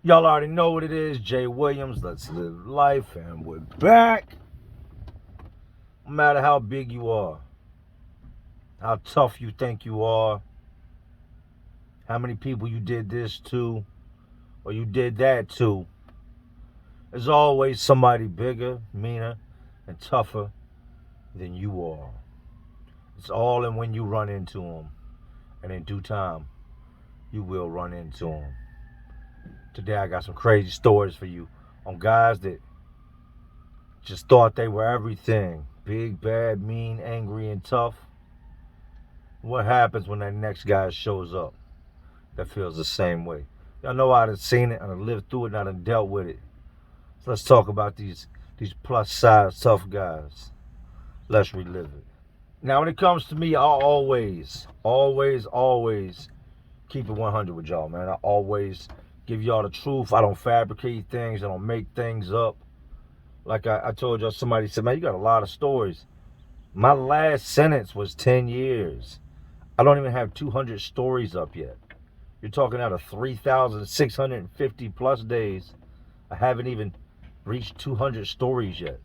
Y'all already know what it is. Jay Williams, let's live life, and we're back. No matter how big you are, how tough you think you are, how many people you did this to, or you did that to, there's always somebody bigger, meaner, and tougher than you are. It's all in when you run into them, and in due time, you will run into them. Today I got some crazy stories for you on guys that just thought they were everything. Big, bad, mean, angry, and tough. What happens when that next guy shows up that feels the same way? Y'all know I done seen it, I done lived through it, and I done dealt with it. So let's talk about these plus size tough guys. Let's relive it. Now when it comes to me, I always keep it 100 with y'all, man. I always give y'all the truth. I don't fabricate things. I don't make things up. Like I told y'all, somebody said, man, you got a lot of stories. My last sentence was 10 years. I don't even have 200 stories up yet. You're talking out of 3,650 plus days. I haven't even reached 200 stories yet.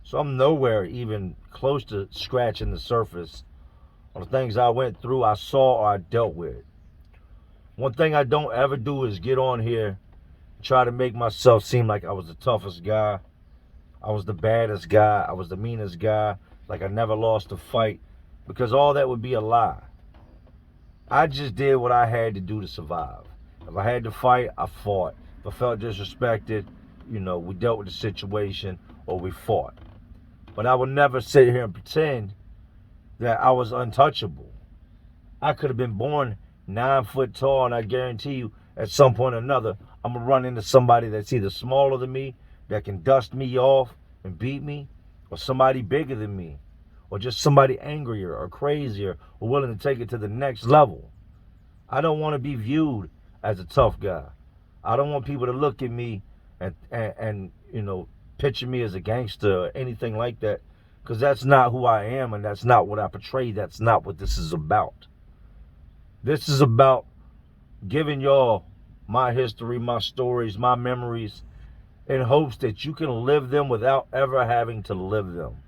So I'm nowhere even close to scratching the surface on the things I went through, I saw, or I dealt with. One thing I don't ever do is get on here and try to make myself seem like I was the toughest guy. I was the baddest guy. I was the meanest guy. Like I never lost a fight. Because all that would be a lie. I just did what I had to do to survive. If I had to fight, I fought. If I felt disrespected, we dealt with the situation or we fought. But I would never sit here and pretend that I was untouchable. I could have been born 9 foot tall, and I guarantee you, at some point or another, I'm going to run into somebody that's either smaller than me, that can dust me off and beat me, or somebody bigger than me, or just somebody angrier or crazier or willing to take it to the next level. I don't want to be viewed as a tough guy. I don't want people to look at me and picture me as a gangster or anything like that, because that's not who I am and that's not what I portray. That's not what this is about. This is about giving y'all my history, my stories, my memories, in hopes that you can live them without ever having to live them.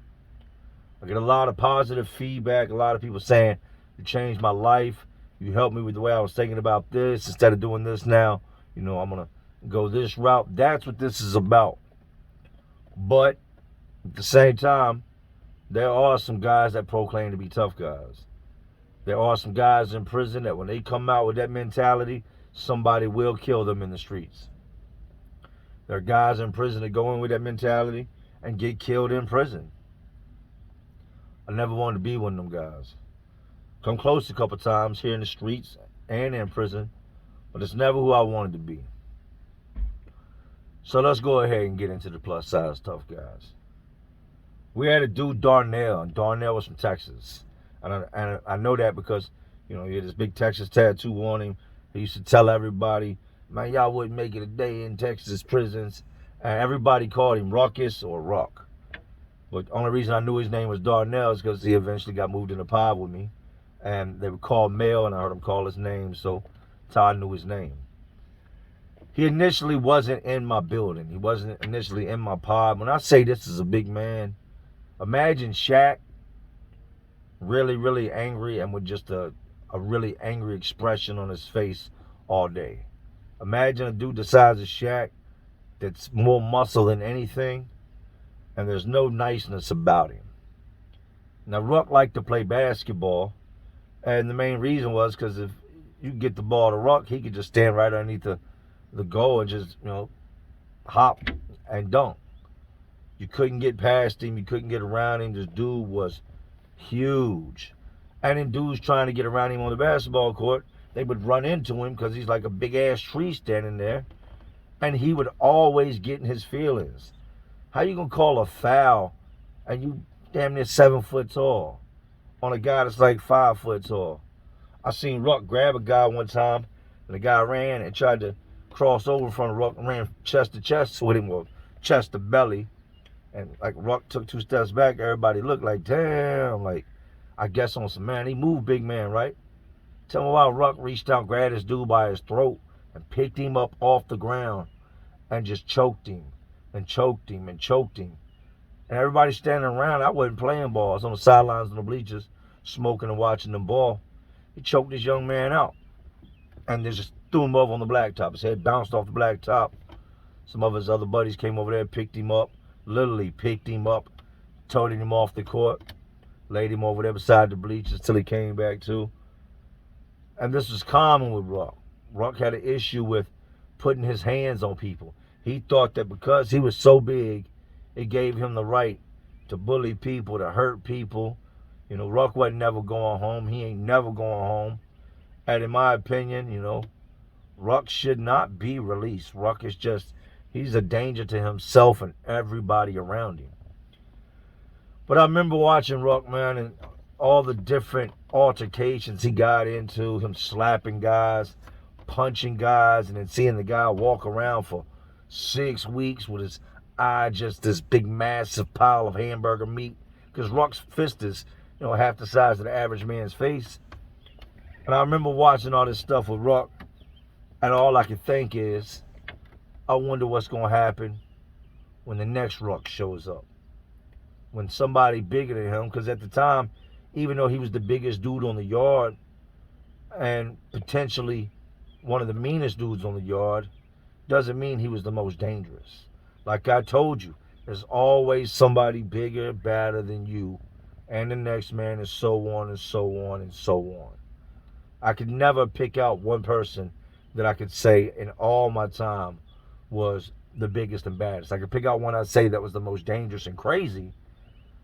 I get a lot of positive feedback, a lot of people saying, you changed my life, you helped me with the way I was thinking about this, instead of doing this now, I'm going to go this route. That's what this is about. But at the same time, there are some guys that proclaim to be tough guys. There are some guys in prison that when they come out with that mentality, somebody will kill them in the streets. There are guys in prison that go in with that mentality and get killed in prison. I never wanted to be one of them guys. Come close a couple times here in the streets and in prison, but it's never who I wanted to be. So let's go ahead and get into the plus size tough guys. We had a dude, Darnell, and Darnell was from Texas. And I know that because, he had this big Texas tattoo on him. He used to tell everybody, man, y'all wouldn't make it a day in Texas prisons. And everybody called him Ruckus or Ruck. But the only reason I knew his name was Darnell is because he eventually got moved in a pod with me. And they would call Mel, and I heard him call his name, so that's how I knew his name. He initially wasn't in my building. He wasn't initially in my pod. When I say this is a big man, imagine Shaq really, really angry and with just a really angry expression on his face all day. Imagine a dude the size of Shaq that's more muscle than anything, and there's no niceness about him. Now, Ruck liked to play basketball, and the main reason was because if you get the ball to Ruck, he could just stand right underneath the goal and just, hop and dunk. You couldn't get past him. You couldn't get around him. This dude was huge. And then dudes trying to get around him on the basketball court, they would run into him because he's like a big-ass tree standing there. And he would always get in his feelings. How you going to call a foul and you damn near 7 foot tall on a guy that's like 5 foot tall? I seen Ruck grab a guy one time, and the guy ran and tried to cross over from Ruck and ran chest to chest with him, or chest to belly. And like Ruck took 2 steps back, everybody looked like, damn, like, I guess on some man. He moved big man, right? Tell me why Ruck reached out, grabbed this dude by his throat, and picked him up off the ground and just choked him and choked him and choked him. And everybody standing around, I wasn't playing ball. I was on the sidelines on the bleachers, smoking and watching them ball. He choked this young man out and they just threw him over on the blacktop. His head bounced off the blacktop. Some of his other buddies came over there, picked him up, literally picked him up, toted him off the court, laid him over there beside the bleachers till he came back to. And this was common with Ruck. Ruck had an issue with putting his hands on people. He thought that because he was so big, it gave him the right to bully people, to hurt people. You know, Ruck wasn't never going home. He ain't never going home. And in my opinion, you know, Ruck should not be released. Ruck is just, he's a danger to himself and everybody around him. But I remember watching Ruck, man, and all the different altercations he got into, him slapping guys, punching guys, and then seeing the guy walk around for 6 weeks with his eye just this big massive pile of hamburger meat, because Ruck's fist is, you know, half the size of the average man's face. And I remember watching all this stuff with Ruck, and all I could think is, I wonder what's going to happen when the next Ruck shows up. When somebody bigger than him, because at the time, even though he was the biggest dude on the yard and potentially one of the meanest dudes on the yard, doesn't mean he was the most dangerous. Like I told you, there's always somebody bigger, badder than you, and the next man, and so on and so on and so on. I could never pick out one person that I could say in all my time was the biggest and baddest. I could pick out one I'd say that was the most dangerous and crazy,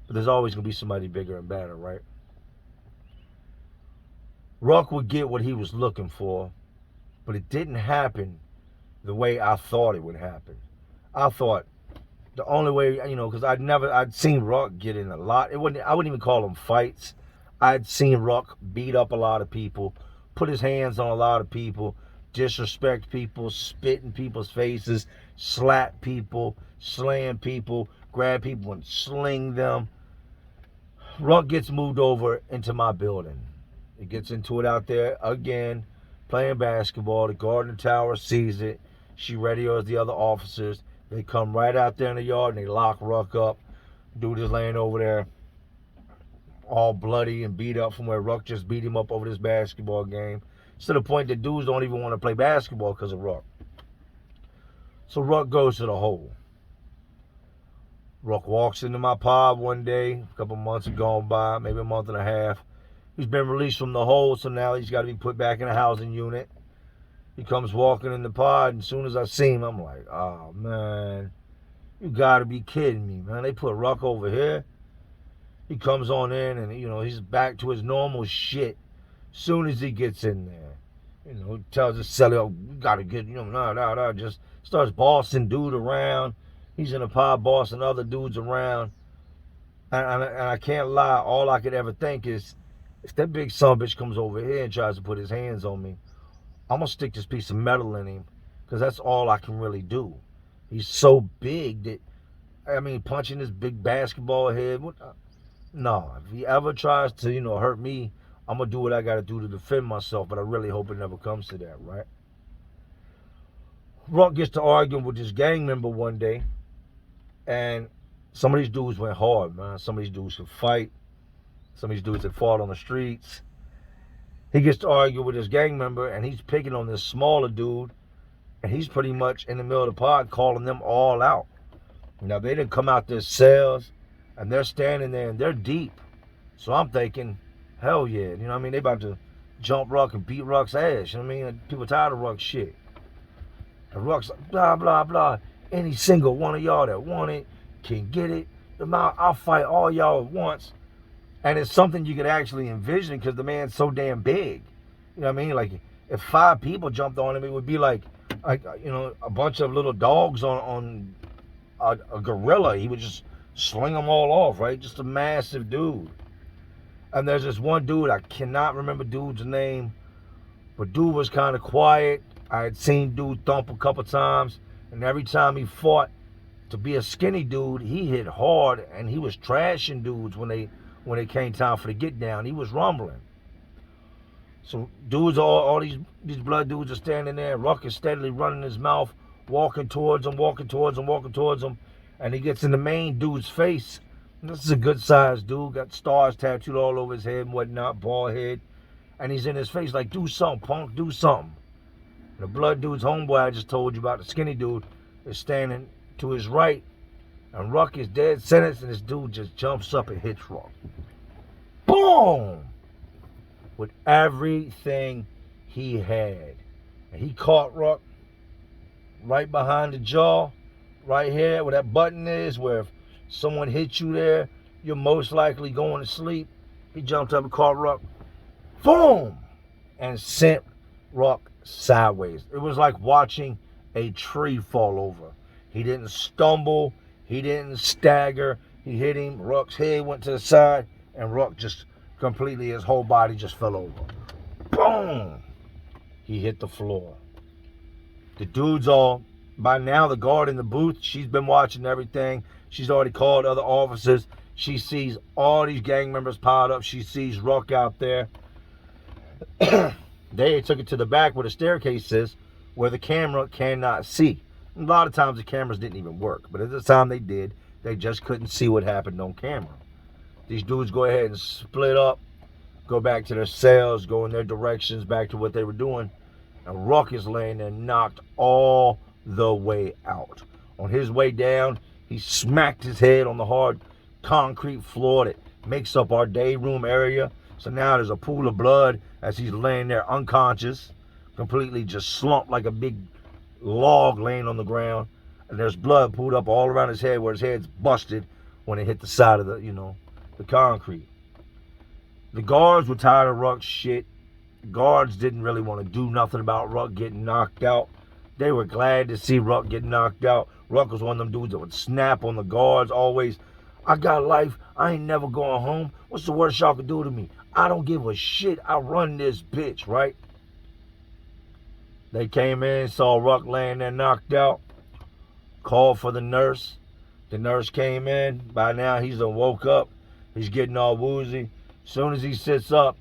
but there's always going to be somebody bigger and badder, right? Ruck would get what he was looking for, but it didn't happen the way I thought it would happen. I thought the only way, you know, because I'd seen Ruck get in a lot. I wouldn't even call them fights. I'd seen Ruck beat up a lot of people, put his hands on a lot of people, disrespect people, spit in people's faces, slap people, slam people, grab people and sling them. Ruck gets moved over into my building. He gets into it out there again, playing basketball. The guard in the tower sees it. She radios the other officers. They come right out there in the yard and they lock Ruck up. Dude is laying over there all bloody and beat up from where Ruck just beat him up over this basketball game. It's to the point that dudes don't even want to play basketball because of Ruck. So Ruck goes to the hole. Ruck walks into my pod one day, a couple months have gone by, maybe a month and a half. He's been released from the hole, so now he's got to be put back in a housing unit. He comes walking in the pod, and as soon as I see him, I'm like, oh, man, you got to be kidding me, man. They put Ruck over here. He comes on in, and, you know, he's back to his normal shit as soon as he gets in there. You know, he tells the celly, oh, you got to get, you know, just starts bossing dude around. He's in the pod bossing other dudes around. And I can't lie, all I could ever think is, if that big son bitch comes over here and tries to put his hands on me, I'm going to stick this piece of metal in him, because that's all I can really do. He's so big that, I mean, punching this big basketball head, no, if he ever tries to, you know, hurt me, I'm going to do what I got to do to defend myself, but I really hope it never comes to that, right? Ruck gets to arguing with this gang member one day, and some of these dudes went hard, man. Some of these dudes could fight. Some of these dudes that fought on the streets. He gets to argue with his gang member, and he's picking on this smaller dude, and he's pretty much in the middle of the pod calling them all out. Now, they didn't come out their cells, and they're standing there, and they're deep. So I'm thinking, hell yeah, you know what I mean? They about to jump Ruck and beat Ruck's ass, you know what I mean? People tired of Ruck's shit. And Ruck's like, blah, blah, blah. Any single one of y'all that want it can get it. I'll fight all y'all at once. And it's something you could actually envision because the man's so damn big. You know what I mean? Like, if 5 people jumped on him, it would be like you know, a bunch of little dogs on a gorilla. He would just sling them all off, right? Just a massive dude. And there's this one dude, I cannot remember dude's name, but dude was kind of quiet. I had seen dude thump a couple times, and every time he fought, to be a skinny dude, he hit hard, and he was trashing dudes when it came time for the get down. He was rumbling. So dudes, all these blood dudes are standing there. Ruckus steadily running his mouth, walking towards him, walking towards him, walking towards him. And he gets in the main dude's face. And this is a good sized dude, got stars tattooed all over his head and whatnot, bald head. And he's in his face like, do something, punk, do something. And the blood dude's homeboy I just told you about, the skinny dude, is standing to his right. And Ruckus dead sentence, and this dude just jumps up and hits Ruck. Boom! With everything he had. And he caught Ruck right behind the jaw, right here where that button is, where if someone hits you there, you're most likely going to sleep. He jumped up and caught Ruck. Boom! And sent Ruck sideways. It was like watching a tree fall over. He didn't stumble. He didn't stagger. He hit him. Ruck's head went to the side, and Ruck just completely, his whole body just fell over. Boom! He hit the floor. The dudes all, by now the guard in the booth, she's been watching everything. She's already called other officers. She sees all these gang members piled up. She sees Ruck out there. They took it to the back where the staircase is, where the camera cannot see. A lot of times the cameras didn't even work, but at the time they did, they just couldn't see what happened on camera. These dudes go ahead and split up, go back to their cells, go in their directions, back to what they were doing. And Ruck is laying there knocked all the way out. On his way down, he smacked his head on the hard concrete floor that makes up our day room area. So now there's a pool of blood as he's laying there unconscious, completely just slumped like a big log laying on the ground. And there's blood pooled up all around his head where his head's busted when it hit the side of the, the concrete. The guards were tired of Ruck's shit. The guards didn't really want to do nothing about Ruck getting knocked out. They were glad to see Ruck get knocked out. Ruck was one of them dudes that would snap on the guards always. I got life. I ain't never going home. What's the worst y'all could do to me? I don't give a shit. I run this bitch, right? They came in, saw Ruck laying there knocked out, called for the nurse. The nurse came in. By now, he's done woke up. He's getting all woozy. As soon as he sits up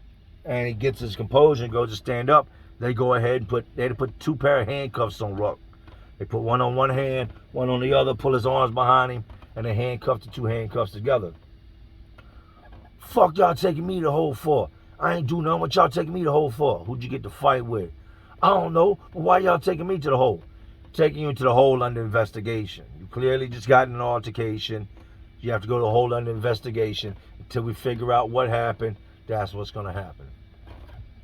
and he gets his composure and goes to stand up, they go ahead and they had to put 2 pair of handcuffs on Ruck. They put one on one hand, one on the other, pull his arms behind him, and they handcuffed the 2 handcuffs together. Fuck y'all taking me to hole for? I ain't do nothing. What y'all taking me to hole for? Who'd you get to fight with? I don't know, but why y'all taking me to the hole? Taking you to the hole under investigation. You clearly just got in an altercation. You have to go to the hole under investigation until we figure out what happened. That's what's going to happen.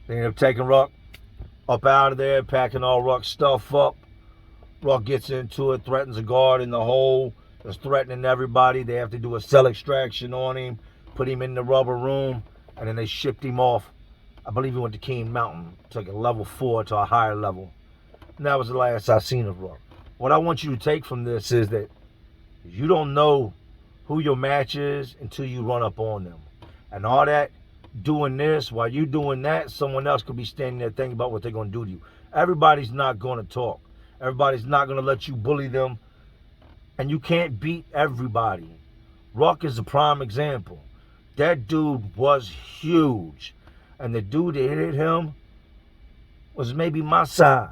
They end up taking Ruck up out of there, packing all Ruck's stuff up. Ruck gets into it, threatens a guard in the hole. Is threatening everybody. They have to do a cell extraction on him, put him in the rubber room, and then they shipped him off. I believe he went to King Mountain, took a level 4 to a higher level. And that was the last I seen of Ruck. What I want you to take from this is that you don't know who your match is until you run up on them. And all that, doing this, while you doing that, someone else could be standing there thinking about what they're going to do to you. Everybody's not going to talk. Everybody's not going to let you bully them. And you can't beat everybody. Ruck is a prime example. That dude was huge. And the dude that hit him was maybe my size.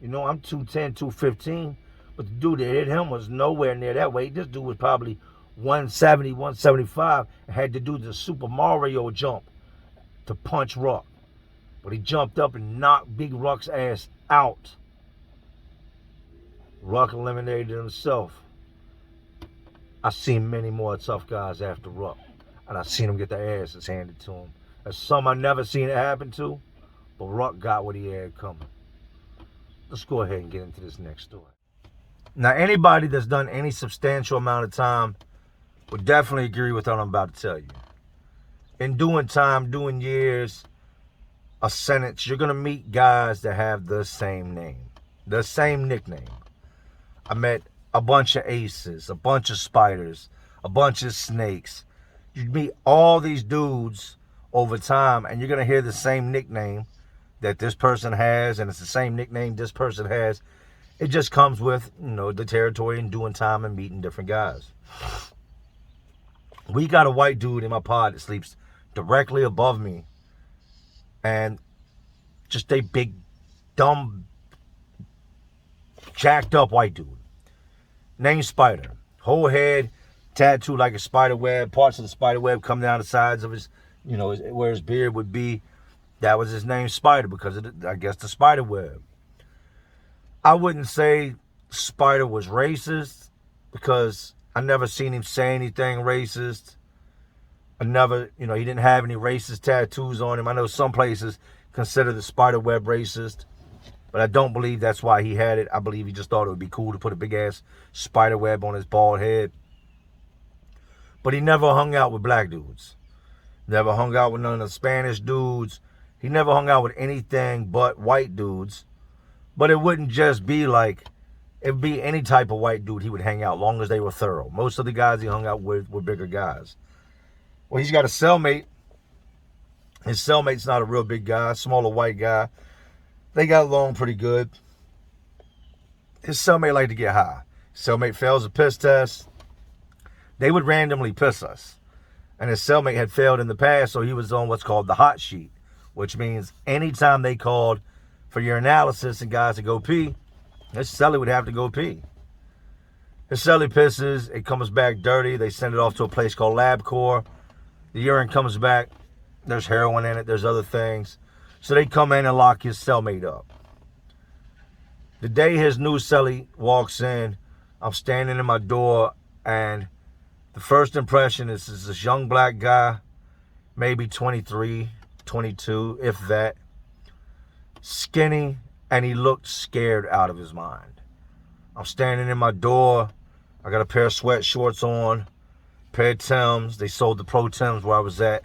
I'm 210, 215. But the dude that hit him was nowhere near that weight. This dude was probably 170, 175. And had to do the Super Mario jump to punch Ruck. But he jumped up and knocked Big Ruck's ass out. Ruck eliminated himself. I've seen many more tough guys after Ruck. And I've seen them get their asses handed to them. There's some I never seen it happen to. But Ruck got what he had coming. Let's go ahead and get into this next story. Now, anybody that's done any substantial amount of time would definitely agree with what I'm about to tell you. In doing time, doing years, a sentence, you're going to meet guys that have the same name. The same nickname. I met a bunch of aces, a bunch of spiders, a bunch of snakes. You meet all these dudes over time, and you're going to hear the same nickname that this person has, and it's the same nickname this person has. It just comes with, the territory and doing time and meeting different guys. We got a white dude in my pod that sleeps directly above me. And Just a big, dumb, jacked up white dude. Named Spider. Whole head tattooed like a spider web. Parts of the spider web come down the sides of his, where his beard would be. That was his name, Spider, because of, I guess, the spider web. I wouldn't say Spider was racist because I never seen him say anything racist. I never, he didn't have any racist tattoos on him. I know some places consider the spider web racist, but I don't believe that's why he had it. I believe he just thought it would be cool to put a big ass spider web on his bald head. But he never hung out with black dudes. Never hung out with none of the Spanish dudes. He never hung out with anything but white dudes. But it wouldn't just be like, it'd be any type of white dude he would hang out, long as they were thorough. Most of the guys he hung out with were bigger guys. Well, he's got a cellmate. His cellmate's not a real big guy, smaller white guy. They got along pretty good. His cellmate liked to get high. His cellmate fails a piss test. They would randomly piss us. And his cellmate had failed in the past, so he was on what's called the hot sheet, which means anytime they called for your analysis and guys to go pee, his cellie would have to go pee. His cellie pisses, it comes back dirty. They send it off to a place called LabCorp. The urine comes back. There's heroin in it. There's other things. So they come in and lock his cellmate up. The day his new cellie walks in, I'm standing in my door, and the first impression is this young black guy, maybe 23, 22, if that. Skinny, and he looked scared out of his mind. I'm standing in my door. I got a pair of sweat shorts on, pair of Timbs. They sold the Pro Timbs where I was at,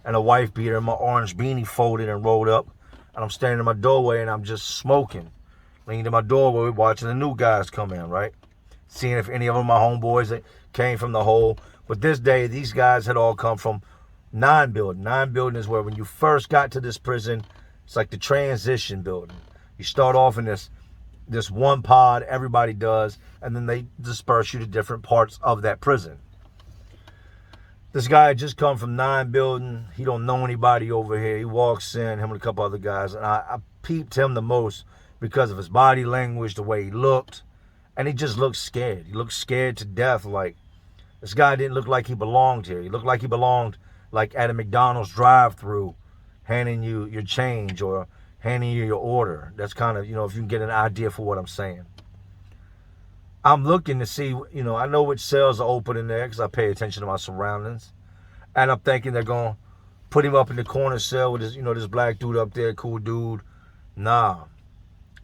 and a wife beater and my orange beanie folded and rolled up. And I'm standing in my doorway and I'm just smoking. Leaning to my doorway, watching the new guys come in, right? Seeing if any of them are my homeboys that came from the hole. But this day, these guys had all come from 9 building. 9 building is where when you first got to this prison, it's like the transition building. You start off in this one pod, everybody does, and then they disperse you to different parts of that prison. This guy had just come from 9 building. He don't know anybody over here. He walks in, him and a couple other guys, and I peeped him the most because of his body language, the way he looked, and he just looked scared. He looked scared to death. Like, this guy didn't look like he belonged here. He looked like he belonged like at a McDonald's drive-thru, handing you your change or handing you your order. That's kind of, if you can get an idea for what I'm saying. I'm looking to see, I know which cells are open in there because I pay attention to my surroundings. And I'm thinking they're going to put him up in the corner cell with this, this black dude up there, cool dude. Nah.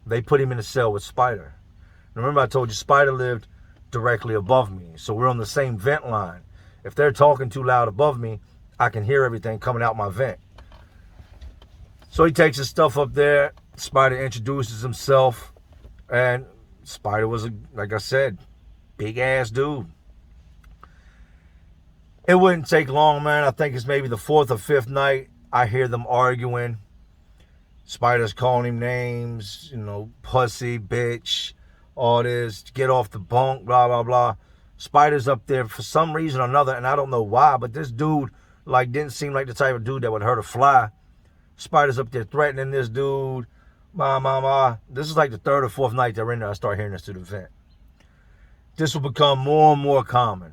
They put him in a cell with Spider. And remember I told you Spider lived directly above me. So we're on the same vent line. If they're talking too loud above me, I can hear everything coming out my vent. So he takes his stuff up there. Spider introduces himself. And Spider was, like I said, big ass dude. It wouldn't take long, man. I think it's maybe the 4th or 5th night. I hear them arguing. Spider's calling him names, pussy, bitch, all this, get off the bunk, blah, blah, blah. Spider's up there for some reason or another, and I don't know why, but this dude, didn't seem like the type of dude that would hurt a fly. Spider's up there threatening this dude. This is like the 3rd or 4th night they're in there. I start hearing this through the vent. This will become more and more common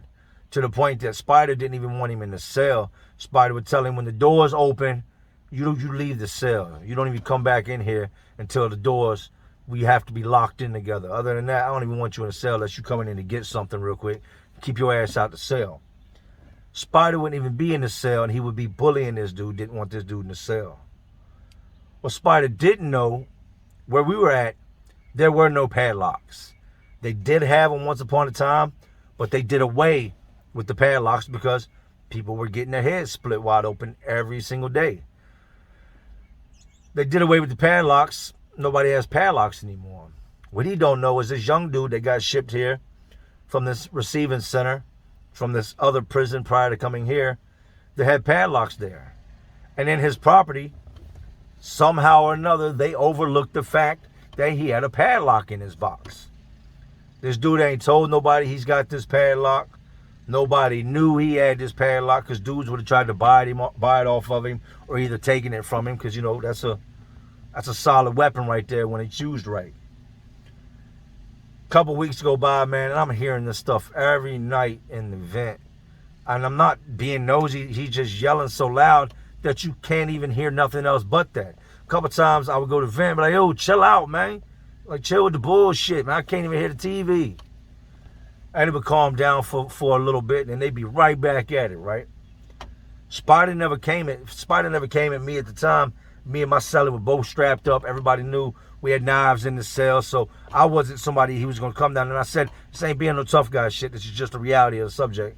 to the point that Spider didn't even want him in the cell. Spider would tell him when the doors open, you leave the cell. You don't even come back in here until the doors, we have to be locked in together. Other than that, I don't even want you in the cell unless you're coming in to get something real quick. Keep your ass out the cell. Spider wouldn't even be in the cell, and he would be bullying this dude, didn't want this dude in the cell. What Spider didn't know, where we were at, there were no padlocks. They did have them once upon a time, but they did away with the padlocks because people were getting their heads split wide open every single day. They did away with the padlocks. Nobody has padlocks anymore. What he don't know is this young dude that got shipped here from this receiving center, from this other prison prior to coming here, that had padlocks there. And in his property, somehow or another, they overlooked the fact that he had a padlock in his box. This dude ain't told nobody he's got this padlock. Nobody knew he had this padlock because dudes would have tried to buy it off of him or either taking it from him because, that's That's a solid weapon right there when it's used right. Couple weeks go by, man, and I'm hearing this stuff every night in the vent. And I'm not being nosy. He's just yelling so loud that you can't even hear nothing else but that. A couple times I would go to vent and be like, yo, chill out, man. Like, chill with the bullshit, man. I can't even hear the TV. And it would calm down for a little bit, and they'd be right back at it, right? Spider never came at me at the time. Me and my cellar were both strapped up. Everybody knew we had knives in the cell, so I wasn't somebody he was going to come down. And I said, this ain't being no tough guy shit. This is just the reality of the subject.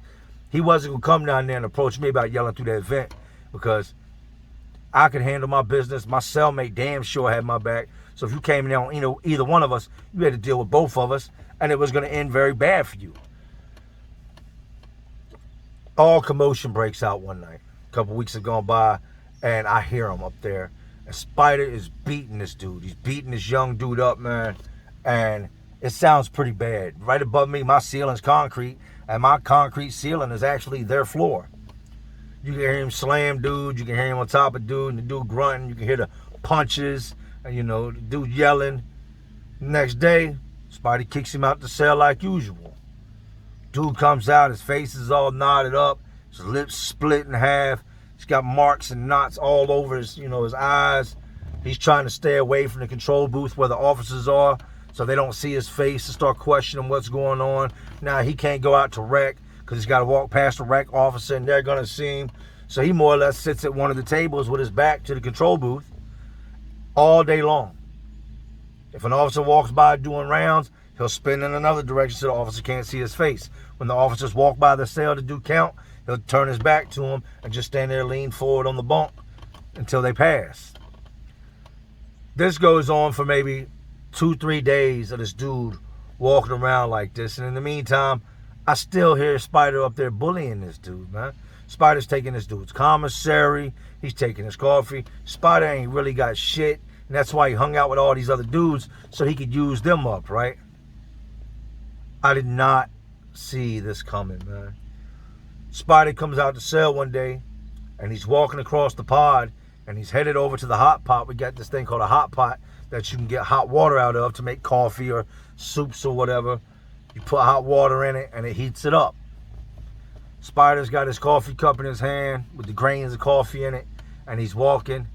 He wasn't going to come down there and approach me about yelling through that vent because I could handle my business. My cellmate damn sure had my back. So if you came in there on either one of us, you had to deal with both of us, and it was going to end very bad for you. All commotion breaks out one night. A couple weeks have gone by, and I hear him up there. And Spider is beating this dude. He's beating this young dude up, man. And it sounds pretty bad. Right above me, my ceiling's concrete, and my concrete ceiling is actually their floor. You can hear him slam dude. You can hear him on top of dude, and the dude grunting. You can hear the punches, and the dude yelling. Next day, Spidey kicks him out the cell like usual. Dude comes out, his face is all knotted up, his lips split in half. He's got marks and knots all over his, his eyes. He's trying to stay away from the control booth where the officers are so they don't see his face and start questioning what's going on. Now, he can't go out to rec because he's got to walk past the rec officer and they're going to see him. So he more or less sits at one of the tables with his back to the control booth all day long. If an officer walks by doing rounds, he'll spin in another direction so the officer can't see his face. When the officers walk by the cell to do count, he'll turn his back to him and just stand there, lean forward on the bunk until they pass. This goes on for maybe 2-3 days of this dude walking around like this. And in the meantime, I still hear Spider up there bullying this dude, man. Spider's taking this dude's commissary. He's taking his coffee. Spider ain't really got shit. And that's why he hung out with all these other dudes so he could use them up, right? I did not see this coming, man. Spider comes out the cell one day and he's walking across the pod and he's headed over to the hot pot. We got this thing called a hot pot that you can get hot water out of to make coffee or soups or whatever. You put hot water in it and it heats it up. Spider's got his coffee cup in his hand with the grains of coffee in it, and he's walking,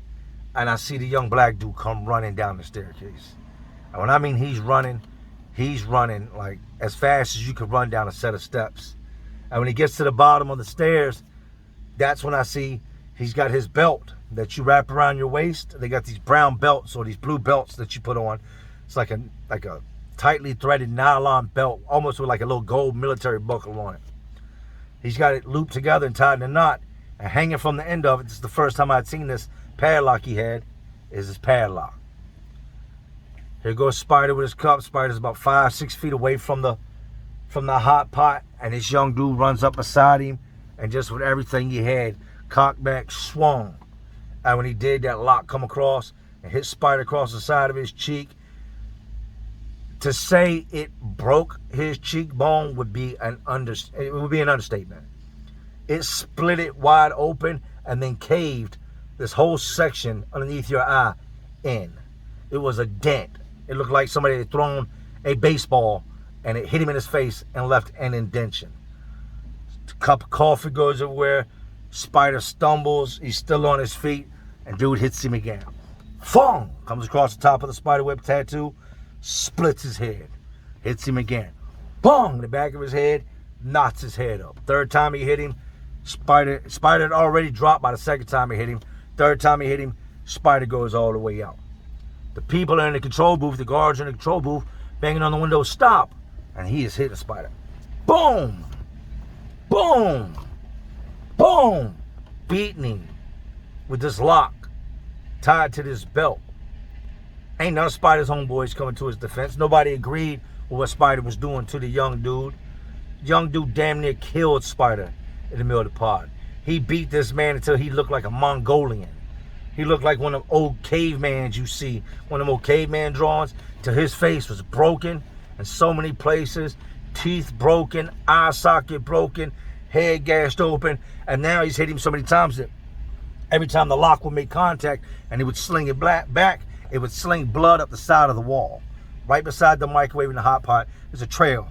and I see the young black dude come running down the staircase. And when I mean he's running like as fast as you could run down a set of steps. And when he gets to the bottom of the stairs, that's when I see he's got his belt that you wrap around your waist. They got these brown belts or these blue belts that you put on. It's like a tightly threaded nylon belt, almost with like a little gold military buckle on it. He's got it looped together and tied in a knot, and hanging from the end of it, this is the first time I'd seen this padlock he had, is his padlock. Here goes Spider with his cup. Spider's about 5-6 feet away from the hot pot, and this young dude runs up beside him, and just with everything he had, cocked back, swung. And when he did, that lock come across and hit Spider across the side of his cheek. To say it broke his cheekbone would be an understatement. It split it wide open and then caved this whole section underneath your eye in. It was a dent. It looked like somebody had thrown a baseball and it hit him in his face and left an indentation. The cup of coffee goes everywhere. Spider stumbles. He's still on his feet, and dude hits him again. Fong! Comes across the top of the spider web tattoo, splits his head, hits him again. Bong! The back of his head, knots his head up. Third time he hit him, Spider had already dropped by the second time he hit him. Third time he hit him, Spider goes all the way out. The people are in the control booth, the guards are in the control booth, banging on the window, stop! And he is hitting Spider. Boom! Boom! Boom! Beating him with this lock tied to this belt. Ain't none of Spider's homeboys coming to his defense. Nobody agreed with what Spider was doing to the young dude. Young dude damn near killed Spider in the middle of the pod. He beat this man until he looked like a Mongolian. He looked like one of them old cavemans you see, one of them old caveman drawings, till his face was broken in so many places, teeth broken, eye socket broken, head gashed open, and now he's hit him so many times that every time the lock would make contact and he would sling it back, it would sling blood up the side of the wall. Right beside the microwave in the hot pot, there's a trail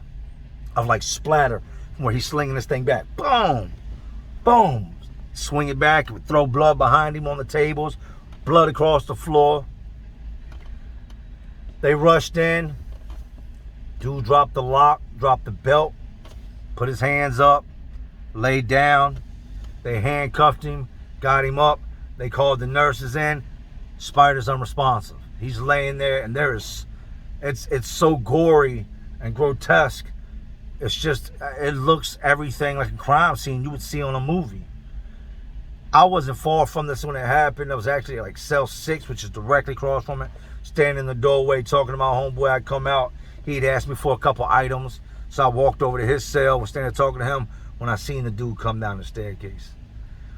of like splatter from where he's slinging this thing back. Boom, boom. Swing it back, it would throw blood behind him on the tables, blood across the floor. They rushed in. Dude dropped the lock, dropped the belt, put his hands up, laid down. They handcuffed him, got him up. They called the nurses in. Spider's unresponsive. He's laying there, and it's so gory and grotesque. It's just, it looks everything like a crime scene you would see on a movie. I wasn't far from this when it happened. I was actually at like cell 6, which is directly across from it. Standing in the doorway talking to my homeboy. I'd come out. He'd asked me for a couple items. So I walked over to his cell, was standing talking to him when I seen the dude come down the staircase.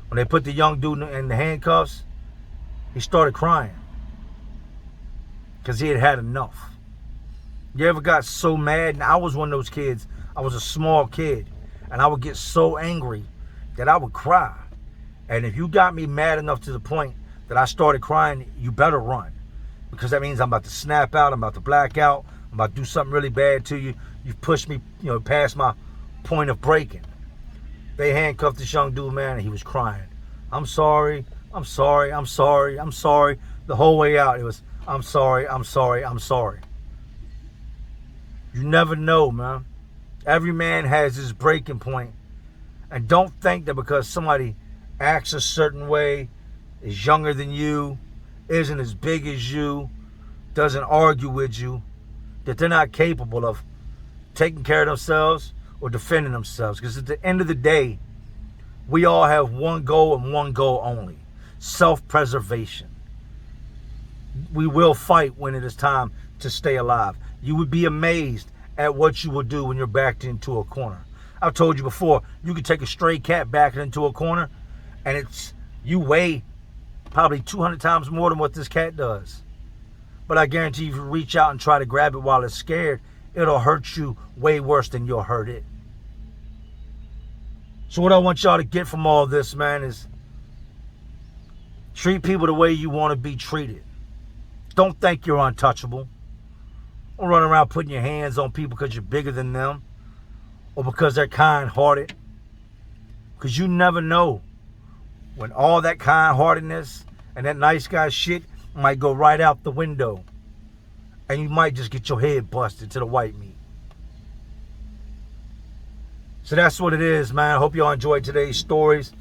When they put the young dude in the handcuffs, he started crying. Because he had had enough. You ever got so mad? And I was one of those kids. I was a small kid. And I would get so angry that I would cry. And if you got me mad enough to the point that I started crying, you better run. Because that means I'm about to snap out, I'm about to black out, I'm about to do something really bad to you. You've pushed me, past my point of breaking. They handcuffed this young dude, man, and he was crying. I'm sorry, I'm sorry, I'm sorry, I'm sorry. The whole way out, it was, I'm sorry, I'm sorry, I'm sorry. You never know, man. Every man has his breaking point. And don't think that because somebody acts a certain way, is younger than you, isn't as big as you, doesn't argue with you, that they're not capable of taking care of themselves or defending themselves. Because at the end of the day, we all have one goal and one goal only: self-preservation. We will fight when it is time to stay alive. You would be amazed at what you will do when you're backed into a corner. I've told you before, you could take a stray cat back into a corner, and you weigh probably 200 times more than what this cat does. But I guarantee if you reach out and try to grab it while it's scared, it'll hurt you way worse than you'll hurt it. So what I want y'all to get from all this, man, is treat people the way you want to be treated. Don't think you're untouchable. Don't run around putting your hands on people because you're bigger than them or because they're kind-hearted. Because you never know when all that kind-heartedness and that nice guy shit might go right out the window. And you might just get your head busted to the white meat. So that's what it is, man. I hope y'all enjoyed today's stories.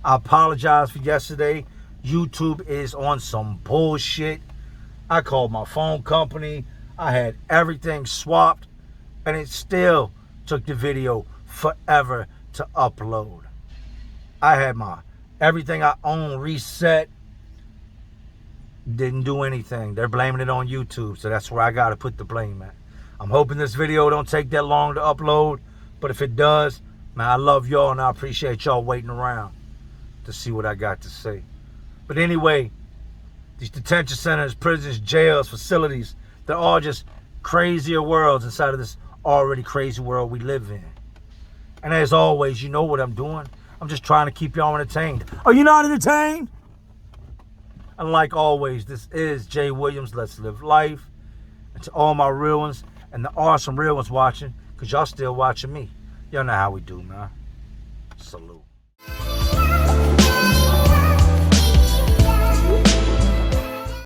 I apologize for yesterday. YouTube is on some bullshit. I called my phone company. I had everything swapped. And it still took the video forever to upload. I had everything I own reset. Didn't do anything. They're blaming it on YouTube, so that's where I gotta put the blame at. I'm hoping this video don't take that long to upload, but if it does, man, I love y'all and I appreciate y'all waiting around to see what I got to say. But anyway, these detention centers, prisons, jails, facilities, they're all just crazier worlds inside of this already crazy world we live in. And as always, you know what I'm doing. I'm just trying to keep y'all entertained. Are you not entertained? And like always, this is Jay Williams. Let's live life. And to all my real ones and the awesome real ones watching, because y'all still watching me. Y'all know how we do, man. Salute.